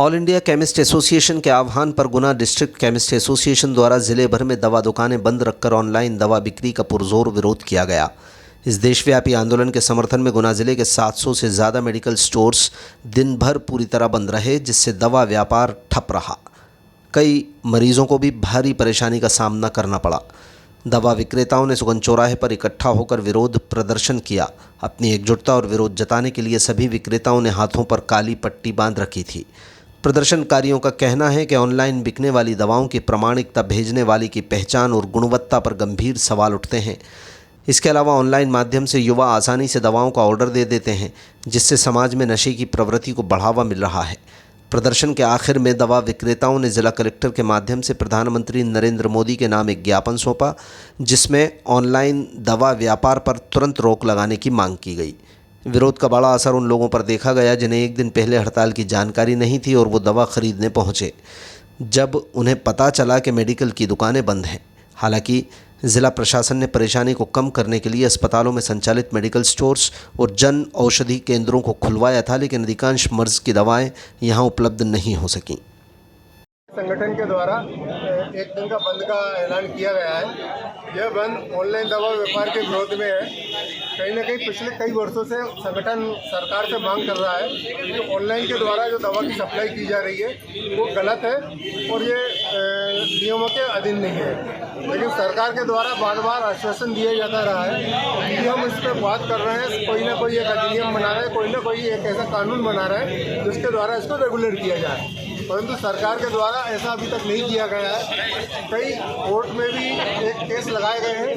All India chemist association के आह्वान पर गुना डिस्ट्रिक्ट केमिस्ट एसोसिएशन द्वारा जिले भर में दवा दुकानें बंद रखकर ऑनलाइन दवा बिक्री का पुरजोर विरोध किया गया। इस देशव्यापी आंदोलन के समर्थन में गुना जिले के 700 से ज़्यादा मेडिकल स्टोर्स दिन भर पूरी तरह बंद रहे, जिससे दवा व्यापार ठप रहा। कई मरीजों को भी भारी परेशानी का सामना करना पड़ा। दवा विक्रेताओं ने सुगन चौराहे पर इकट्ठा होकर विरोध प्रदर्शन किया। अपनी एकजुटता और विरोध जताने के लिए सभी विक्रेताओं ने हाथों पर काली पट्टी बांध रखी थी। प्रदर्शनकारियों का कहना है कि ऑनलाइन बिकने वाली दवाओं की प्रामाणिकता, भेजने वाले की पहचान और गुणवत्ता पर गंभीर सवाल उठते हैं। इसके अलावा ऑनलाइन माध्यम से युवा आसानी से दवाओं का ऑर्डर दे देते हैं, जिससे समाज में नशे की प्रवृत्ति को बढ़ावा मिल रहा है। प्रदर्शन के आखिर में दवा विक्रेताओं ने जिला कलेक्टर के माध्यम से प्रधानमंत्री नरेंद्र मोदी के नाम एक ज्ञापन सौंपा, जिसमें ऑनलाइन दवा व्यापार पर तुरंत रोक लगाने की मांग की गई। विरोध का बड़ा असर उन लोगों पर देखा गया जिन्हें एक दिन पहले हड़ताल की जानकारी नहीं थी और वो दवा खरीदने पहुंचे, जब उन्हें पता चला कि मेडिकल की दुकानें बंद हैं। हालांकि जिला प्रशासन ने परेशानी को कम करने के लिए अस्पतालों में संचालित मेडिकल स्टोर्स और जन औषधि केंद्रों को खुलवाया था, लेकिन अधिकांश मर्ज की दवाएं यहां उपलब्ध नहीं हो सकीं। संगठन के द्वारा एक दिन का बंद का ऐलान किया गया है। यह बंद ऑनलाइन दवा व्यापार के विरोध में है। कहीं ना कहीं पिछले कई वर्षों से संगठन सरकार से मांग कर रहा है कि ऑनलाइन के द्वारा जो दवा की सप्लाई की जा रही है वो गलत है और ये नियमों के अधीन नहीं है। लेकिन सरकार के द्वारा बार बार आश्वासन दिया जाता रहा है कि हम इस पर बात कर रहे हैं, कोई ना कोई एक अधिनियम बना रहा है, कोई ना कोई एक ऐसा कानून बना रहा है जिसके द्वारा इसको रेगुलेट किया जाए, परंतु सरकार के द्वारा ऐसा अभी तक नहीं किया गया है। कई कोर्ट में भी एक केस लगाए गए हैं।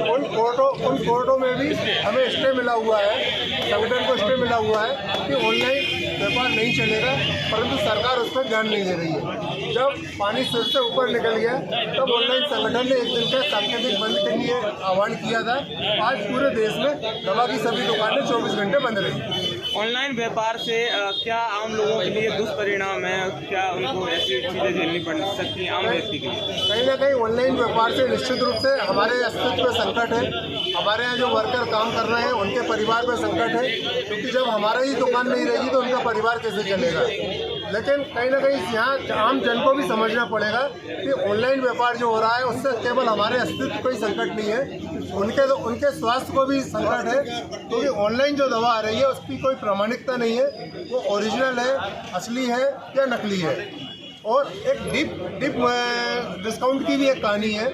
उन कोर्टों में भी हमें स्टे मिला हुआ है, संगठन को स्टे मिला हुआ है कि ऑनलाइन व्यापार नहीं चलेगा, परंतु सरकार उस पर ध्यान नहीं दे रही है। जब पानी सिर से ऊपर निकल गया तब ऑनलाइन संगठन ने एक दिन का सांकेतिक बंद के लिए आह्वान किया था। आज पूरे देश में दवा की सभी दुकानें 24 घंटे बंद रही। ऑनलाइन व्यापार से क्या आम लोगों के लिए दुष्परिणाम है? क्या उनको ऐसी चीज़ें झेलनी पड़ सकती हैं आम व्यक्ति के लिए? कहीं ना कहीं ऑनलाइन व्यापार से निश्चित रूप से हमारे अस्तित्व पर संकट है। हमारे यहाँ जो वर्कर काम कर रहे हैं उनके परिवार पर संकट है, क्योंकि जब हमारा ही दुकान नहीं रहेगी तो उनका परिवार कैसे चलेगा। लेकिन कहीं ना कहीं यहाँ आम जन को भी समझना पड़ेगा कि ऑनलाइन व्यापार जो हो रहा है उससे केवल हमारे अस्तित्व को ही संकट नहीं है, उनके स्वास्थ्य को भी संकट है, क्योंकि ऑनलाइन जो दवा आ रही है उसकी कोई प्रामाणिकता नहीं है, वो ओरिजिनल है, असली है या नकली है। और एक डीप डिस्काउंट की भी एक कहानी है।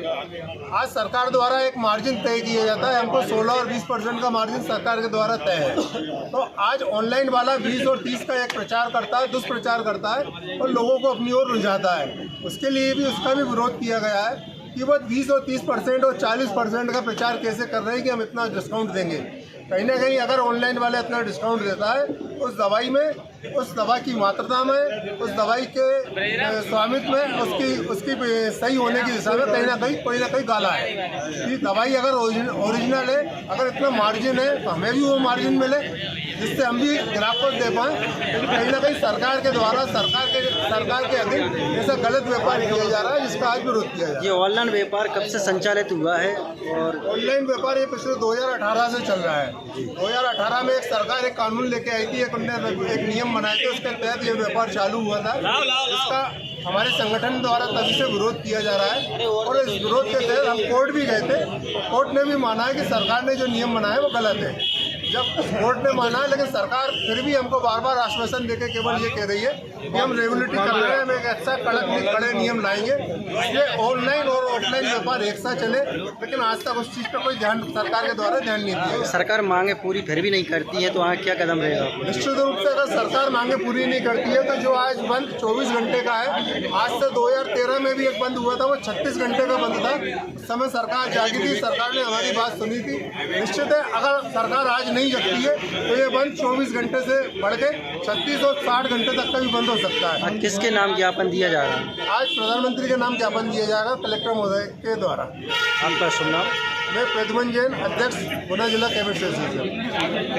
आज सरकार द्वारा एक मार्जिन तय किया जाता है, हमको 16 और 20% का मार्जिन सरकार के द्वारा तय है। तो आज ऑनलाइन वाला 20 और 30 का एक प्रचार करता है, दुष्प्रचार करता है और लोगों को अपनी ओर रुझाता है। उसके लिए भी उसका भी विरोध किया गया है कि वो 20 और 30% और 40% का प्रचार कैसे कर रहे हैं कि हम इतना डिस्काउंट देंगे। कहीं ना कहीं अगर ऑनलाइन वाले इतना डिस्काउंट देता है, उस दवाई में, उस दवा की मात्रता में, उस दवाई के स्वामित्व में, उसकी सही होने की दिशा में कहीं ना कहीं कोई ना कोई गाला है कि दवाई अगर ओरिजिनल है, अगर इतना मार्जिन है तो हमें भी वो मार्जिन मिले जिससे हम भी ग्राहक को दे पाएँ। लेकिन कहीं ना कहीं सरकार के द्वारा सरकार के अधीन ऐसा गलत व्यापार किया जा रहा है, जिसका आज विरोध किया जा रहा है। ये ऑनलाइन व्यापार कब से संचालित हुआ है? और ऑनलाइन व्यापार ये पिछले 2018 से चल रहा है। 2018 में एक सरकार एक कानून लेके आई थी, एक नियम बनाए थे, उसके तहत ये व्यापार चालू हुआ था। इसका हमारे संगठन द्वारा तभी से विरोध किया जा रहा है और इस विरोध के तहत हम कोर्ट भी गए थे। कोर्ट ने भी माना है कि सरकार ने जो नियम बनाया वो गलत है। जब कोर्ट ने माना है, लेकिन सरकार फिर भी हमको बार बार आश्वासन देके केवल ये कह रही है कि हम रेगुलेटरी कर रहे हैं, हम एक अच्छा कड़े नियम लाएंगे, ये ऑनलाइन और ऑफलाइन व्यापार एक साथ चले। लेकिन आज तक उस चीज़ पर कोई ध्यान सरकार के द्वारा ध्यान नहीं दिया। सरकार मांगे पूरी फिर भी नहीं करती है, तो वहाँ क्या कदम रहेगा? निश्चित रूप से अगर सरकार मांगे पूरी नहीं करती है तो जो आज बंद 24 घंटे का है, आज से 2013 में भी एक बंद हुआ था, वो 36 घंटे का बंद था। उस समय सरकार जागी थी, सरकार ने हमारी बात सुनी थी। निश्चित है अगर सरकार आज नहीं जगती है तो ये बंद 24 घंटे से बढ़ के 36 और 60 घंटे तक का भी बंद हो सकता है। किसके नाम ज्ञापन दिया जा रहा है? आज प्रधानमंत्री के नाम ज्ञापन दिया जाएगा कलेक्टर महोदय के द्वारा। आपका शुभ नाम? मैं प्रद्युमन जैन, अध्यक्ष गुना जिला केमिस्ट एसोसिएशन।